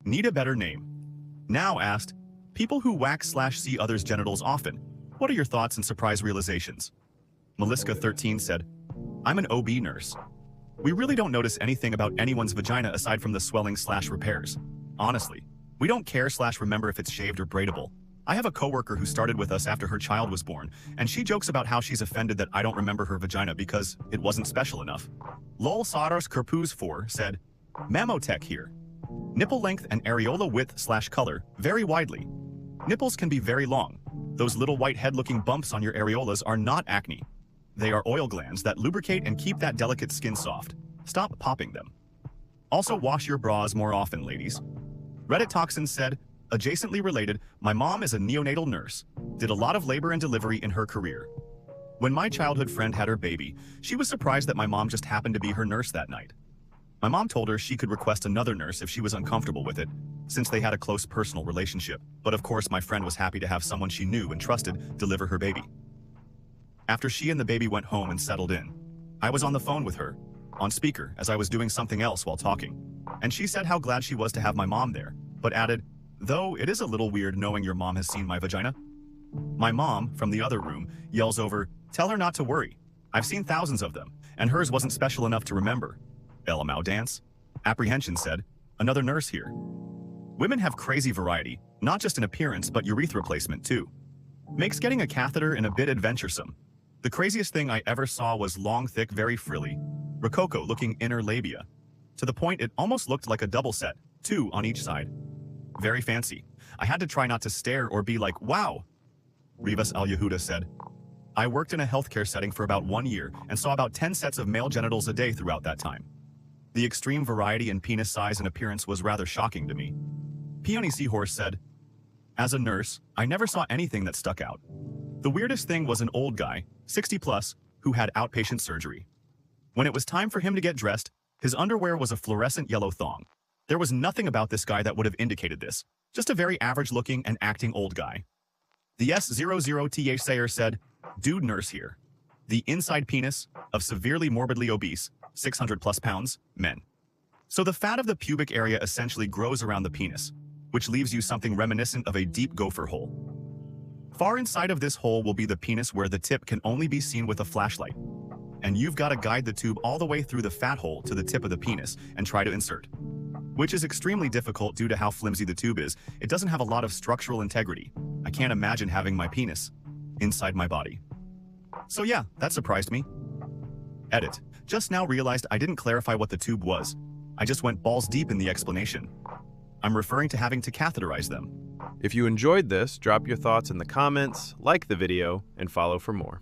Need a better name. Now asked, people who wax/see others' genitals often. What are your thoughts and surprise realizations? Meliska 13 said, I'm an OB nurse. We really don't notice anything about anyone's vagina aside from the swelling/repairs. Honestly, we don't care/remember if it's shaved or braidable. I have a coworker who started with us after her child was born, and she jokes about how she's offended that I don't remember her vagina because it wasn't special enough. Lol Saros Kerpuz 4 said, Mammotech here. Nipple length and areola width/color vary widely. Nipples can be very long. Those little white head-looking bumps on your areolas are not acne. They are oil glands that lubricate and keep that delicate skin soft. Stop popping them. Also wash your bras more often, ladies. Reddit Toxin said, adjacently related, my mom is a neonatal nurse. Did a lot of labor and delivery in her career. When my childhood friend had her baby, she was surprised that my mom just happened to be her nurse that night. My mom told her she could request another nurse if she was uncomfortable with it, since they had a close personal relationship. But of course, my friend was happy to have someone she knew and trusted deliver her baby. After she and the baby went home and settled in, I was on the phone with her, on speaker, as I was doing something else while talking. And she said how glad she was to have my mom there, but added, though it is a little weird knowing your mom has seen my vagina. My mom, from the other room, yells over, tell her not to worry. I've seen thousands of them, and hers wasn't special enough to remember. Elamau dance. Apprehension said, another nurse here. Women have crazy variety, not just in appearance but urethra placement too. Makes getting a catheter in a bit adventuresome. The craziest thing I ever saw was long, thick, very frilly, rococo-looking inner labia. To the point it almost looked like a double set, 2 on each side. Very fancy. I had to try not to stare or be like, wow. Rivas Al-Yehuda said, I worked in a healthcare setting for about 1 year and saw about 10 sets of male genitals a day throughout that time. The extreme variety in penis size and appearance was rather shocking to me. Peony Seahorse said, as a nurse, I never saw anything that stuck out. The weirdest thing was an old guy, 60 plus, who had outpatient surgery. When it was time for him to get dressed, his underwear was a fluorescent yellow thong. There was nothing about this guy that would have indicated this, just a very average-looking and acting old guy. The S00TH Sayer said, dude nurse here. The inside penis of severely morbidly obese, 600 plus pounds, men. So the fat of the pubic area essentially grows around the penis, which leaves you something reminiscent of a deep gopher hole. Far inside of this hole will be the penis where the tip can only be seen with a flashlight. And you've got to guide the tube all the way through the fat hole to the tip of the penis and try to insert. Which is extremely difficult due to how flimsy the tube is. It doesn't have a lot of structural integrity. I can't imagine having my penis inside my body. So yeah, that surprised me. Edit. Just now realized I didn't clarify what the tube was. I just went balls deep in the explanation. I'm referring to having to catheterize them. If you enjoyed this, drop your thoughts in the comments, like the video, and follow for more.